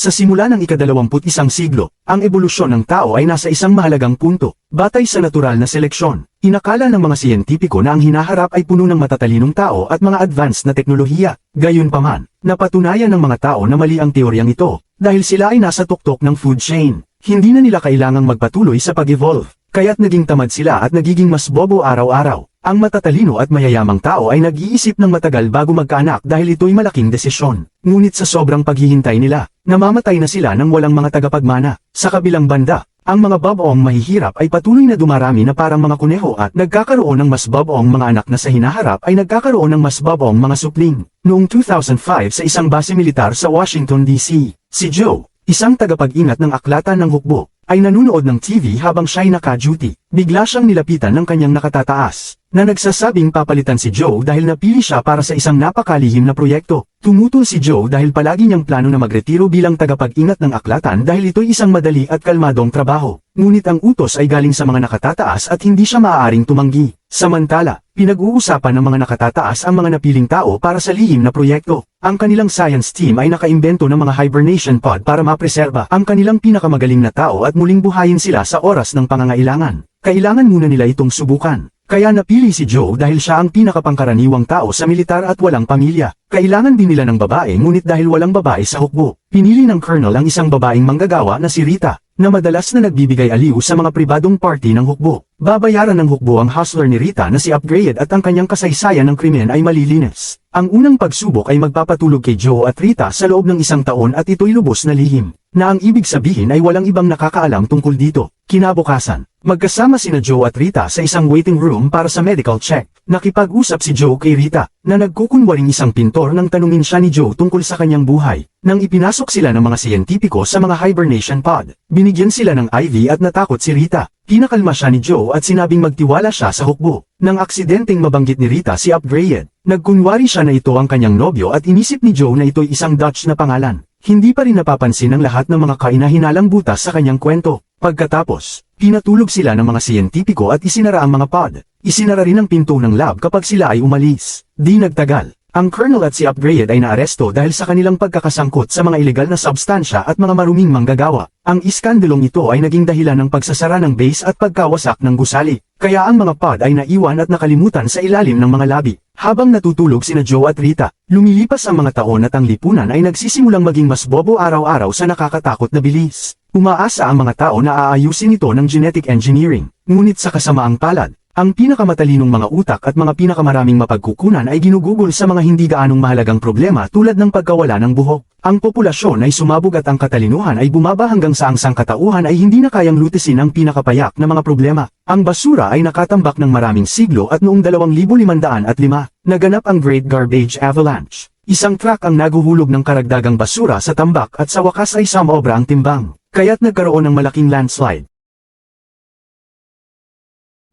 Sa simula ng ika-21 siglo, ang ebolusyon ng tao ay nasa isang mahalagang punto, batay sa natural na seleksyon. Inakala ng mga siyentipiko na ang hinaharap ay puno ng matatalinong tao at mga advanced na teknolohiya. Gayunpaman, napatunayan ng mga tao na mali ang teoryang ito, dahil sila ay nasa tuktok ng food chain. Hindi na nila kailangang magpatuloy sa pag-evolve, kaya't naging tamad sila at nagiging mas bobo araw-araw. Ang matatalino at mayayamang tao ay nag-iisip ng matagal bago magkaanak dahil ito'y malaking desisyon. Ngunit sa sobrang paghihintay nila, namamatay na sila nang walang mga tagapagmana. Sa kabilang banda, ang mga babaong mahihirap ay patuloy na dumarami na parang mga kuneho at nagkakaroon ng mas babaong mga anak na sa hinaharap ay nagkakaroon ng mas babaong mga supling. Noong 2005 sa isang base militar sa Washington, D.C., si Joe, isang tagapag-ingat ng aklatan ng hukbo, ay nanunood ng TV habang siya'y naka-duty. Bigla siyang nilapitan ng kanyang nakatataas, na nagsasabing papalitan si Joe dahil napili siya para sa isang napakalihim na proyekto. Tumutol si Joe dahil palagi niyang plano na magretiro bilang tagapag-ingat ng aklatan dahil ito'y isang madali at kalmadong trabaho. Ngunit ang utos ay galing sa mga nakatataas at hindi siya maaaring tumanggi. Samantala, pinag-uusapan ng mga nakatataas ang mga napiling tao para sa lihim na proyekto. Ang kanilang science team ay nakaimbento ng mga hibernation pod para mapreserba ang kanilang pinakamagaling na tao at muling buhayin sila sa oras ng pangangailangan. Kailangan muna nila itong subukan. Kaya napili si Joe dahil siya ang pinakapangkaraniwang tao sa militar at walang pamilya. Kailangan din nila ng babae ngunit dahil walang babae sa hukbo, pinili ng colonel ang isang babaeng manggagawa na si Rita, na madalas na nagbibigay aliw sa mga pribadong party ng hukbo. Babayaran ng hukbo ang hustler ni Rita na si Upgrade at ang kanyang kasaysayan ng krimen ay malilinis. Ang unang pagsubok ay magpapatulog kay Joe at Rita sa loob ng isang taon at ito'y lubos na lihim, na ang ibig sabihin ay walang ibang nakakaalam tungkol dito. Kinabukasan, magkasama sina Joe at Rita sa isang waiting room para sa medical check. Nakipag-usap si Joe kay Rita, na nagkukunwaring isang pintor nang tanungin siya ni Joe tungkol sa kanyang buhay. Nang ipinasok sila ng mga siyentipiko sa mga hibernation pod, binigyan sila ng IV at natakot si Rita. Pinakalma siya ni Joe at sinabing magtiwala siya sa hukbo. Nang aksidenteng mabanggit ni Rita si Upgrade, nagkunwari siya na ito ang kanyang nobyo at inisip ni Joe na ito'y isang Dutch na pangalan. Hindi pa rin napapansin ng lahat ng mga kainahinalang butas sa kanyang kwento. Pagkatapos, pinatulog sila ng mga siyentipiko at isinara ang mga pod. Isinara rin ang pinto ng lab kapag sila ay umalis. Di nagtagal, ang colonel at si Upgrade ay naaresto dahil sa kanilang pagkakasangkot sa mga ilegal na substansya at mga maruming manggagawa. Ang iskandalong ito ay naging dahilan ng pagsasara ng base at pagkawasak ng gusali. Kaya ang mga pod ay naiwan at nakalimutan sa ilalim ng mga labi. Habang natutulog sina Joe at Rita, lumilipas ang mga taon at ang lipunan ay nagsisimulang maging mas bobo araw-araw sa nakakatakot na bilis. Umaasa ang mga tao na aayusin ito ng genetic engineering. Ngunit sa kasamaang palad, ang pinakamatalinong mga utak at mga pinakamaraming mapagkukunan ay ginugugol sa mga hindi gaanong mahalagang problema tulad ng pagkawala ng buhok. Ang populasyon ay sumabog at ang katalinuhan ay bumaba hanggang sa ang sangkatauhan ay hindi na kayang lutisin ang pinakapayak na mga problema. Ang basura ay nakatambak ng maraming siglo at noong 2505, naganap ang Great Garbage Avalanche. Isang truck ang naguhulog ng karagdagang basura sa tambak at sa wakas ay sumobra ang timbang, kaya't nagkaroon ng malaking landslide.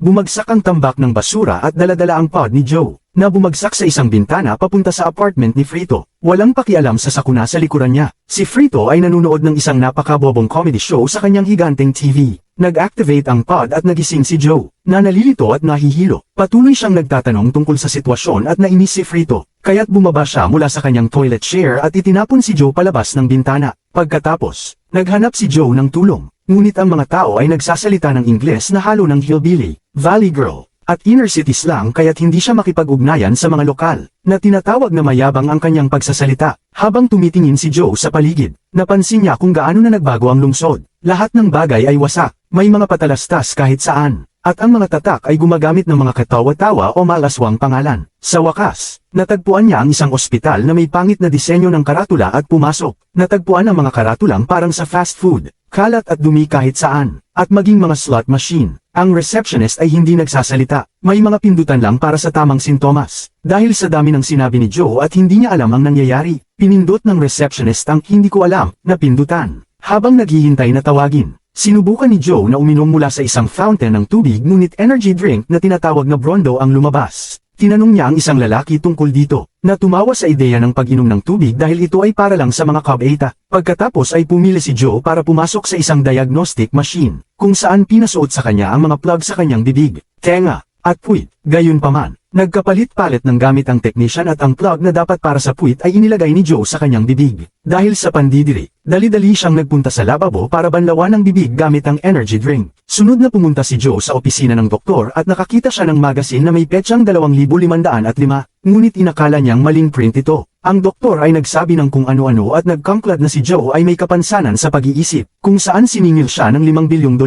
Bumagsak ang tambak ng basura at daladala ang pod ni Joe, na bumagsak sa isang bintana papunta sa apartment ni Frito. Walang pakialam sa sakuna sa likuran niya. Si Frito ay nanunood ng isang napakabobong comedy show sa kanyang higanteng TV. Nag-activate ang pod at nagising si Joe, na nalilito at nahihilo. Patuloy siyang nagtatanong tungkol sa sitwasyon at nainis si Frito, kaya't bumaba siya mula sa kanyang toilet chair at itinapon si Joe palabas ng bintana. Pagkatapos, naghanap si Joe ng tulong. Ngunit ang mga tao ay nagsasalita ng Ingles na halo ng hillbilly, valley girl, at inner city slang kaya't hindi siya makipag-ugnayan sa mga lokal, na tinatawag na mayabang ang kanyang pagsasalita. Habang tumitingin si Joe sa paligid, napansin niya kung gaano na nagbago ang lungsod. Lahat ng bagay ay wasak, may mga patalastas kahit saan, at ang mga tatak ay gumagamit ng mga katawa-tawa o malaswang pangalan. Sa wakas, natagpuan niya ang isang ospital na may pangit na disenyo ng karatula at pumasok. Natagpuan ang mga karatulang parang sa fast food, kalat at dumi kahit saan, at maging mga slot machine. Ang receptionist ay hindi nagsasalita, may mga pindutan lang para sa tamang sintomas. Dahil sa dami ng sinabi ni Joe at hindi niya alam ang nangyayari, pinindot ng receptionist ang hindi ko alam na pindutan. Habang naghihintay na tawagin, sinubukan ni Joe na uminom mula sa isang fountain ng tubig ngunit energy drink na tinatawag na Brondo ang lumabas. Tinanong niya ang isang lalaki tungkol dito, na tumawa sa ideya ng pag-inom ng tubig dahil ito ay para lang sa mga Cub-Eta. Pagkatapos ay pumili si Joe para pumasok sa isang diagnostic machine, kung saan pinasuot sa kanya ang mga plug sa kanyang bibig, tenga, at puwit. Gayunpaman, Nagkapalit-palit ng gamit ang technician at ang plug na dapat para sa puwit ay inilagay ni Joe sa kanyang bibig. Dahil sa pandidiri, dali-dali siyang nagpunta sa lababo para banlawan ang bibig gamit ang energy drink. Sunod na pumunta si Joe sa opisina ng doktor at nakakita siya ng magazine na may petsang 2,505, ngunit inakala niyang maling print ito. Ang doktor ay nagsabi ng kung ano-ano at nagkangklad na si Joe ay may kapansanan sa pag-iisip, kung saan siningil siya ng $5 bilyong.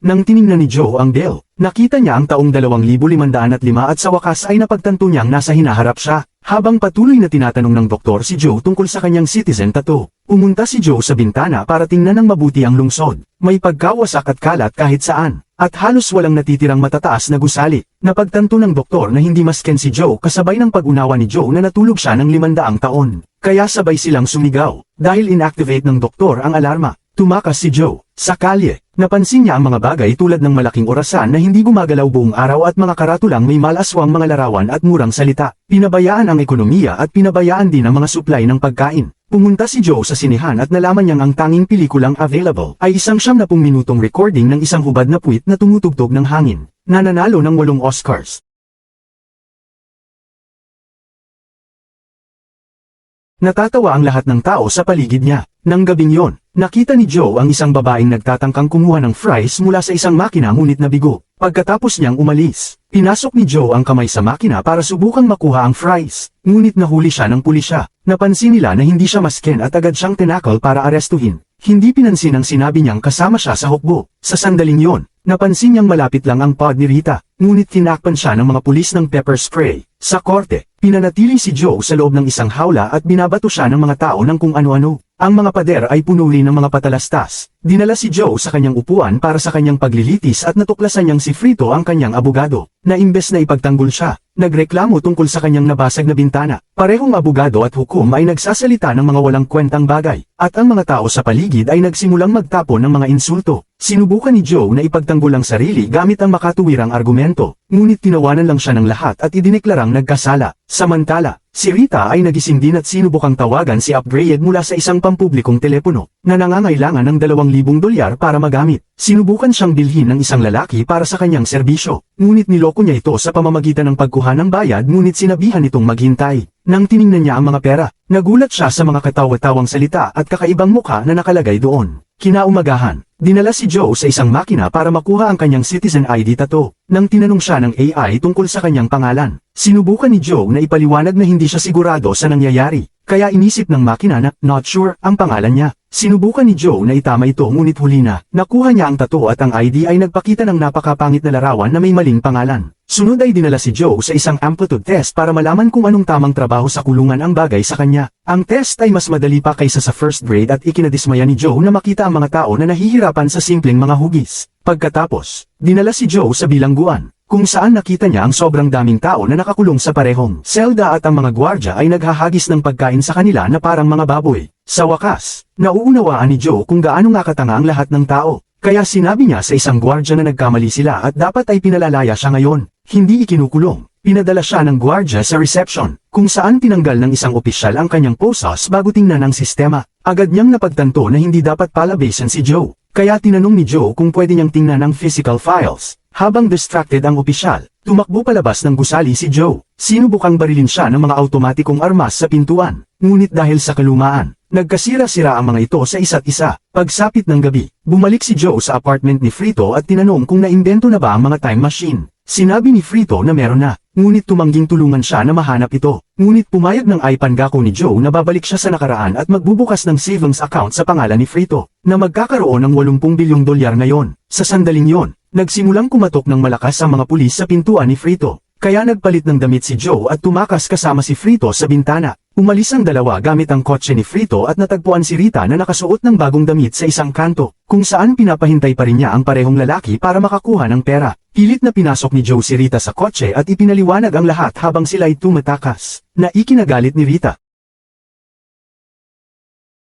Nang tiningnan ni Joe ang bill, nakita niya ang taong 2,505 at sa wakas ay napagtanto niyang nasa hinaharap siya. Habang patuloy na tinatanong ng doktor si Joe tungkol sa kanyang citizen tattoo, pumunta si Joe sa bintana para tingnan ng mabuti ang lungsod. May pagkawasak at kalat kahit saan, at halos walang natitirang matataas na gusali. Napagtanto ng doktor na hindi masken si Joe kasabay ng pag-unawa ni Joe na natulog siya ng 500 taon. Kaya sabay silang sumigaw. Dahil inactivate ng doktor ang alarma, tumakas si Joe. Sa kalye, napansin niya ang mga bagay tulad ng malaking orasan na hindi gumagalaw buong araw at mga karatulang may malaswang mga larawan at murang salita. Pinabayaan ang ekonomiya at pinabayaan din ang mga supply ng pagkain. Pumunta si Joe sa sinihan at nalaman niyang ang tanging pelikulang available ay isang 70 minutong recording ng isang hubad na puwit na tumutugtog ng hangin, na nanalo ng 8 Oscars. Natatawa ang lahat ng tao sa paligid niya. Nang gabing yon, nakita ni Joe ang isang babaeng nagtatangkang kumuha ng fries mula sa isang makina ngunit nabigo. Pagkatapos niyang umalis, pinasok ni Joe ang kamay sa makina para subukang makuha ang fries, ngunit nahuli siya ng pulisya. Napansin nila na hindi siya masken at agad siyang tinakal para arestuhin. Hindi pinansin ang sinabi niyang kasama siya sa hukbo. Sa sandaling yon, napansin niyang malapit lang ang pod ni Rita, ngunit tinakpan siya ng mga pulis ng pepper spray. Sa korte, pinanatili si Joe sa loob ng isang hawla at binabato siya ng mga tao ng kung ano-ano. Ang mga pader ay puno rin ng mga patalastas. Dinala si Joe sa kanyang upuan para sa kanyang paglilitis at natuklasan niyang si Frito ang kanyang abogado, na imbes na ipagtanggol siya, nagreklamo tungkol sa kanyang nabasag na bintana. Parehong abogado at hukom ay nagsasalita ng mga walang kwentang bagay, at ang mga tao sa paligid ay nagsimulang magtapon ng mga insulto. Sinubukan ni Joe na ipagtanggol ang sarili gamit ang makatuwirang argumento, ngunit tinawanan lang siya ng lahat at idineklarang nagkasala. Samantala, si Rita ay nagising din at sinubukang tawagan si Upgrade mula sa isang pampublikong telepono, na nangangailangan ng $2,000 para magamit. Sinubukan siyang bilhin ng isang lalaki para sa kanyang serbisyo, ngunit niloko niya ito sa pamamagitan ng pagkuha ng bayad ngunit sinabihan itong maghintay. Nang tiningnan niya ang mga pera, nagulat siya sa mga katawa-tawang salita at kakaibang mukha na nakalagay doon. Kinaumagahan, dinala si Joe sa isang makina para makuha ang kanyang citizen ID tattoo. Nang tinanong siya ng AI tungkol sa kanyang pangalan, sinubukan ni Joe na ipaliwanag na hindi siya sigurado sa nangyayari, kaya inisip ng makina na not sure ang pangalan niya. Sinubukan ni Joe na itama ito ngunit huli na. Nakuha niya ang tattoo at ang ID ay nagpakita ng napakapangit na larawan na may maling pangalan. Sunod ay dinala si Joe sa isang amplitude test para malaman kung anong tamang trabaho sa kulungan ang bagay sa kanya. Ang test ay mas madali pa kaysa sa first grade at ikinadismaya ni Joe na makita ang mga tao na nahihirapan sa simpleng mga hugis. Pagkatapos, dinala si Joe sa bilangguan, kung saan nakita niya ang sobrang daming tao na nakakulong sa parehong selda at ang mga gwardya ay naghahagis ng pagkain sa kanila na parang mga baboy. Sa wakas, nauunawaan ni Joe kung gaano nga katanga ang lahat ng tao, kaya sinabi niya sa isang gwardya na nagkamali sila at dapat ay pinalalaya siya ngayon. Hindi ikinukulong, pinadala siya ng gwardya sa reception, kung saan tinanggal ng isang opisyal ang kanyang posas bago tingnan ang sistema. Agad niyang napagtanto na hindi dapat palabasan si Joe, kaya tinanong ni Joe kung pwede niyang tingnan ang physical files. Habang distracted ang opisyal, tumakbo palabas ng gusali si Joe. Sinubukang barilin siya ng mga automatikong armas sa pintuan, ngunit dahil sa kalumaan, nagkasira-sira ang mga ito sa isa't isa. Pagsapit ng gabi, bumalik si Joe sa apartment ni Frito at tinanong kung naimbento na ba ang mga time machine. Sinabi ni Frito na meron na, ngunit tumangging tulungan siya na mahanap ito. Ngunit pumayag ng ipangako ni Joe na babalik siya sa nakaraan at magbubukas ng savings account sa pangalan ni Frito, na magkakaroon ng $80 bilyong ngayon. Sa sandaling yon, nagsimulang kumatok ng malakas ang mga pulis sa pintuan ni Frito, kaya nagpalit ng damit si Joe at tumakas kasama si Frito sa bintana. Umalis ang dalawa gamit ang kotse ni Frito at natagpuan si Rita na nakasuot ng bagong damit sa isang kanto, kung saan pinapahintay pa rin niya ang parehong lalaki para makakuha ng pera. Pilit na pinasok ni Joe si Rita sa kotse at ipinaliwanag ang lahat habang sila'y tumatakas, na ikinagalit ni Rita.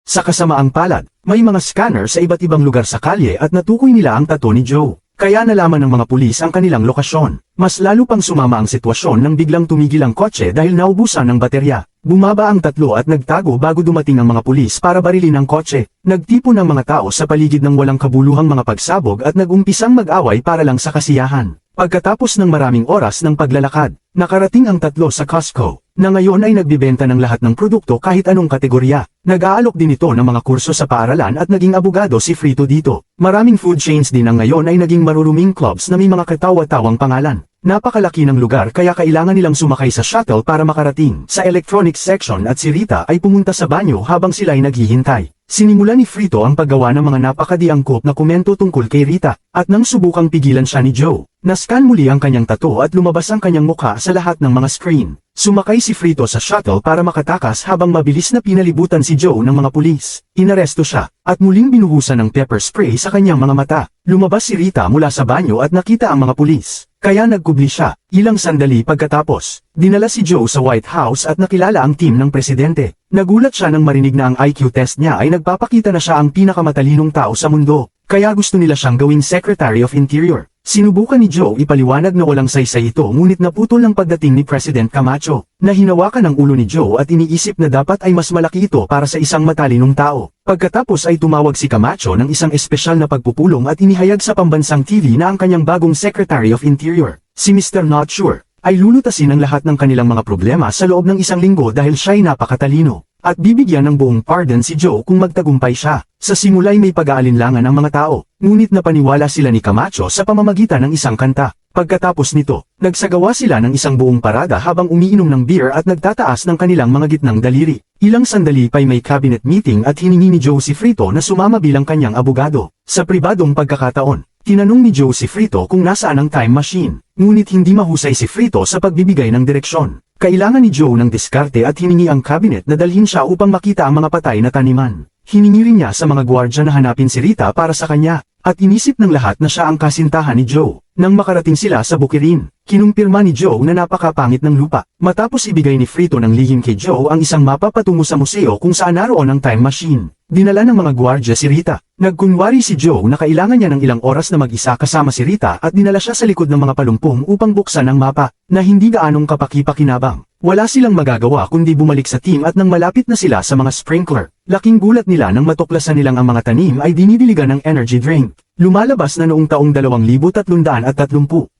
Sa kasamaang palad, may mga scanner sa iba't ibang lugar sa kalye at natukoy nila ang tattoo ni Joe. Kaya nalaman ng mga pulis ang kanilang lokasyon. Mas lalo pang sumama ang sitwasyon nang biglang tumigil ang kotse dahil naubusan ng baterya. Bumaba ang tatlo at nagtago bago dumating ang mga pulis para barilin ang kotse. Nagtipon ang mga tao sa paligid ng walang kabuluhang mga pagsabog at nagumpisang mag-away para lang sa kasiyahan. Pagkatapos ng maraming oras ng paglalakad, nakarating ang tatlo sa Costco, na ngayon ay nagbibenta ng lahat ng produkto kahit anong kategorya. Nag-aalok din ito ng mga kurso sa paaralan at naging abogado si Frito dito. Maraming food chains din ang ngayon ay naging maruruming clubs na may mga katawa-tawang pangalan. Napakalaki ng lugar kaya kailangan nilang sumakay sa shuttle para makarating sa electronics section at si Rita ay pumunta sa banyo habang sila ay naghihintay. Sinimula ni Frito ang paggawa ng mga napakadiangkop na komento tungkol kay Rita, at nang subukang pigilan siya ni Joe, nascan muli ang kanyang tattoo at lumabas ang kanyang mukha sa lahat ng mga screen. Sumakay si Frito sa shuttle para makatakas habang mabilis na pinalibutan si Joe ng mga pulis. Inaresto siya, at muling binuhusan ng pepper spray sa kanyang mga mata. Lumabas si Rita mula sa banyo at nakita ang mga pulis. Kaya nagkubli siya. Ilang sandali pagkatapos, dinala si Joe sa White House at nakilala ang team ng presidente. Nagulat siya nang marinig na ang IQ test niya ay nagpapakita na siya ang pinakamatalinong tao sa mundo. Kaya gusto nila siyang gawing Secretary of Interior. Sinubukan ni Joe ipaliwanag na walang saysay ito ngunit naputol ng pagdating ni President Camacho, na hinawakan ang ulo ni Joe at iniisip na dapat ay mas malaki ito para sa isang matalinong tao. Pagkatapos ay tumawag si Camacho ng isang espesyal na pagpupulong at inihayag sa pambansang TV na ang kanyang bagong Secretary of Interior, si Mr. Not Sure, ay lulutasin ang lahat ng kanilang mga problema sa loob ng isang linggo dahil siya'y napakatalino. At bibigyan ng buong pardon si Joe kung magtagumpay siya. Sa simula'y may pag-aalinlangan ang mga tao, ngunit napaniwala sila ni Camacho sa pamamagitan ng isang kanta. Pagkatapos nito, nagsagawa sila ng isang buong parada habang umiinom ng beer at nagtataas ng kanilang mga gitnang daliri. Ilang sandali pa'y may cabinet meeting at hiningi ni Joe si Frito na sumama bilang kanyang abogado. Sa pribadong pagkakataon, tinanong ni Joe si Frito kung nasaan ang time machine, ngunit hindi mahusay si Frito sa pagbibigay ng direksyon. Kailangan ni Joe ng diskarte at hiningi ang cabinet na dalhin siya upang makita ang mga patay na taniman. Hiningi rin niya sa mga gwardya na hanapin si Rita para sa kanya, at inisip ng lahat na siya ang kasintahan ni Joe. Nang makarating sila sa bukirin, kinumpirma ni Joe na napakapangit ng lupa. Matapos ibigay ni Frito ng lihim kay Joe ang isang mapa patungo sa museo kung saan naroon ang time machine. Dinala ng mga gwardya si Rita. Nagkunwari si Joe na kailangan niya ng ilang oras na mag-isa kasama si Rita at dinala siya sa likod ng mga palumpong upang buksan ang mapa, na hindi gaanong kapaki-pakinabang. Wala silang magagawa kundi bumalik sa team at nang malapit na sila sa mga sprinkler, laking gulat nila nang matuklasan nilang ang mga tanim ay dinidiligan ng energy drink. Lumalabas na noong taong 2330,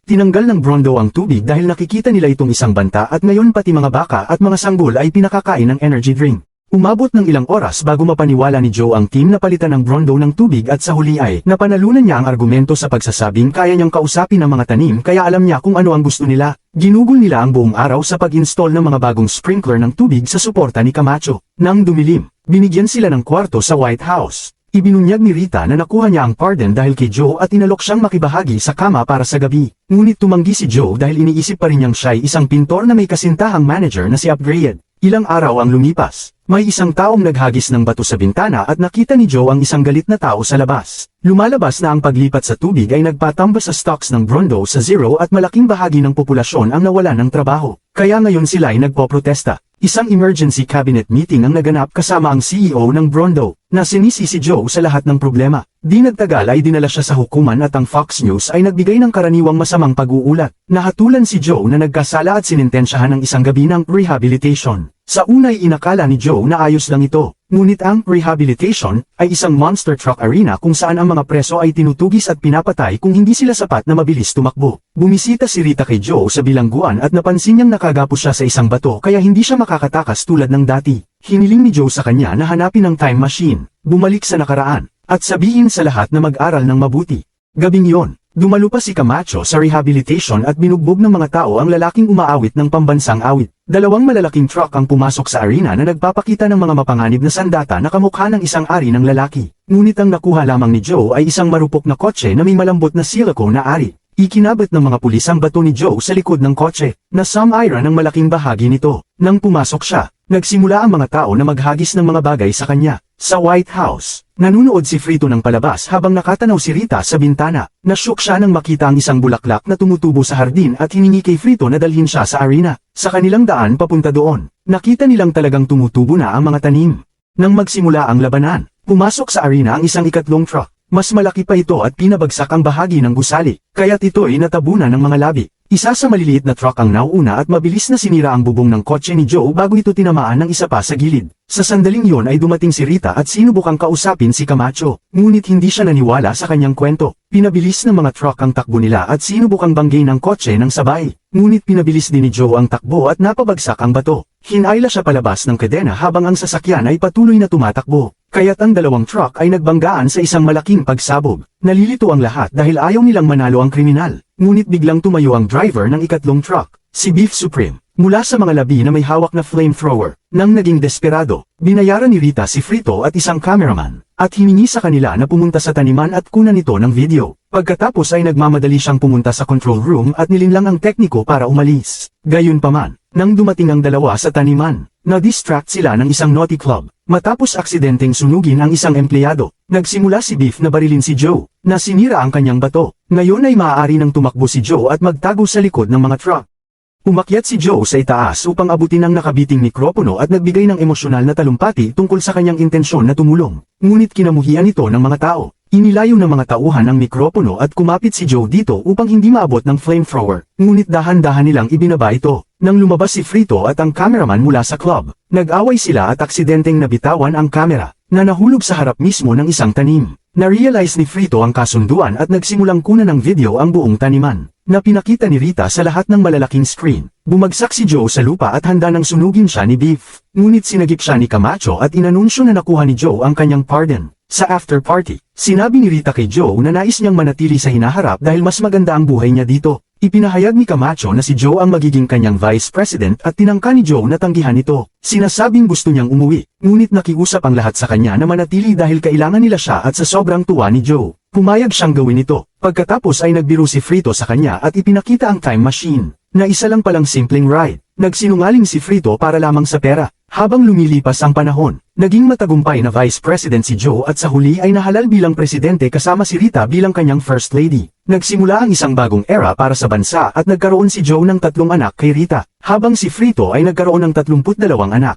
tinanggal ng Brondo ang tubig dahil nakikita nila itong isang banta at ngayon pati mga baka at mga sanggol ay pinakakain ng energy drink. Umabot ng ilang oras bago mapaniwala ni Joe ang team na palitan ng Brondo ng tubig at sa huli ay napanalunan niya ang argumento sa pagsasabing kaya niyang kausapin ang mga tanim kaya alam niya kung ano ang gusto nila. Ginugol nila ang buong araw sa pag-install ng mga bagong sprinkler ng tubig sa suporta ni Camacho. Nang dumilim, binigyan sila ng kwarto sa White House. Ibinunyag ni Rita na nakuha niya ang pardon dahil kay Joe at inalok siyang makibahagi sa kama para sa gabi. Ngunit tumanggi si Joe dahil iniisip pa rin niyang siya'y isang pintor na may kasintahang manager na si Upgrade. Ilang araw ang lumipas. May isang taong naghagis ng bato sa bintana at nakita ni Joe ang isang galit na tao sa labas. Lumalabas na ang paglipat sa tubig ay nagpatamba sa stocks ng Brondo sa zero at malaking bahagi ng populasyon ang nawalan ng trabaho. Kaya ngayon sila ay nagpoprotesta. Isang emergency cabinet meeting ang naganap kasama ang CEO ng Brondo, na sinisi si Joe sa lahat ng problema. Di nagtagal ay dinala siya sa hukuman at ang Fox News ay nagbigay ng karaniwang masamang pag-uulat. Nahatulan si Joe na nagkasala at sinintensyahan ng isang gabi ng rehabilitation. Sa unay inakala ni Joe na ayos lang ito, ngunit ang rehabilitation ay isang monster truck arena kung saan ang mga preso ay tinutugis at pinapatay kung hindi sila sapat na mabilis tumakbo. Bumisita si Rita kay Joe sa bilangguan at napansin niyang nakagapos siya sa isang bato kaya hindi siya makakatakas tulad ng dati. Hiniling ni Joe sa kanya na hanapin ang time machine, bumalik sa nakaraan, at sabihin sa lahat na mag-aral ng mabuti. Gabing yon, dumalo pa si Camacho sa rehabilitation at binugbog ng mga tao ang lalaking umaawit ng pambansang awit. Dalawang malalaking truck ang pumasok sa arena na nagpapakita ng mga mapanganib na sandata na kamukha ng isang ari ng lalaki. Ngunit ang nakuha lamang ni Joe ay isang marupok na kotse na may malambot na silicone na ari. Ikinabit ng mga pulis ang bato ni Joe sa likod ng kotse, na some iron ang malaking bahagi nito. Nang pumasok siya, nagsimula ang mga tao na maghagis ng mga bagay sa kanya. Sa White House, nanunood si Frito ng palabas habang nakatanaw si Rita sa bintana. Nasyok siya nang makita ang isang bulaklak na tumutubo sa hardin at hiningi kay Frito na dalhin siya sa arena. Sa kanilang daan papunta doon, nakita nilang talagang tumutubo na ang mga tanim. Nang magsimula ang labanan, pumasok sa arena ang isang ikatlong truck. Mas malaki pa ito at pinabagsak ang bahagi ng gusali, kaya't ito'y natabunan ng mga labi. Isa sa maliliit na truck ang nauuna at mabilis na sinira ang bubong ng kotse ni Joe bago ito tinamaan ng isa pa sa gilid. Sa sandaling yon ay dumating si Rita at sinubukang kausapin si Camacho, ngunit hindi siya naniwala sa kanyang kwento. Pinabilis ng mga truck ang takbo nila at sinubukang banggain ng kotse ng sabay. Ngunit pinabilis din ni Joe ang takbo at napabagsak ang bato. Hinayla siya palabas ng kadena habang ang sasakyan ay patuloy na tumatakbo. Kaya't ang dalawang truck ay nagbanggaan sa isang malaking pagsabog. Nalilito ang lahat dahil ayaw nilang manalo ang kriminal. Ngunit biglang tumayo ang driver ng ikatlong truck, si Beef Supreme. Mula sa mga labi na may hawak na flamethrower, nang naging desperado, binayaran ni Rita si Frito at isang cameraman, at hiningi sa kanila na pumunta sa taniman at kunan ito ng video. Pagkatapos ay nagmamadali siyang pumunta sa control room at nilinlang ang tekniko para umalis. Gayunpaman, nang dumating ang dalawa sa taniman, na-distract sila ng isang naughty club. Matapos aksidenteng sunugin ang isang empleyado, nagsimula si Beef na barilin si Joe, na sinira ang kanyang bato. Ngayon ay maaari nang tumakbo si Joe at magtago sa likod ng mga truck. Umakyat si Joe sa itaas upang abutin ang nakabiting mikropono at nagbigay ng emosyonal na talumpati tungkol sa kanyang intensyon na tumulong. Ngunit kinamuhian ito ng mga tao. Inilayo ng mga tauhan ang mikropono at kumapit si Joe dito upang hindi maabot ng flamethrower. Ngunit dahan-dahan nilang ibinaba ito. Nang lumabas si Frito at ang cameraman mula sa club, nag-away sila at aksidenteng nabitawan ang kamera, na nahulog sa harap mismo ng isang tanim. Na-realize ni Frito ang kasunduan at nagsimulang kunan ng video ang buong taniman, na pinakita ni Rita sa lahat ng malalaking screen. Bumagsak si Joe sa lupa at handa nang sunugin siya ni Beef. Ngunit sinagip siya ni Camacho at inanunsyo na nakuha ni Joe ang kanyang pardon. Sa after party, sinabi ni Rita kay Joe na nais niyang manatili sa hinaharap dahil mas maganda ang buhay niya dito. Ipinahayag ni Camacho na si Joe ang magiging kanyang vice president at tinangka ni Joe na tanggihan ito. Sinasabing gusto niyang umuwi, ngunit nakiusap ang lahat sa kanya na manatili dahil kailangan nila siya at sa sobrang tuwa ni Joe. Pumayag siyang gawin ito. Pagkatapos ay nagbiro si Frito sa kanya at ipinakita ang time machine, na isa lang palang simpleng ride. Nagsinungaling si Frito para lamang sa pera. Habang lumilipas ang panahon, naging matagumpay na vice president si Joe at sa huli ay nahalal bilang presidente kasama si Rita bilang kanyang first lady. Nagsimula ang isang bagong era para sa bansa at nagkaroon si Joe ng 3 anak kay Rita, habang si Frito ay nagkaroon ng 32 anak.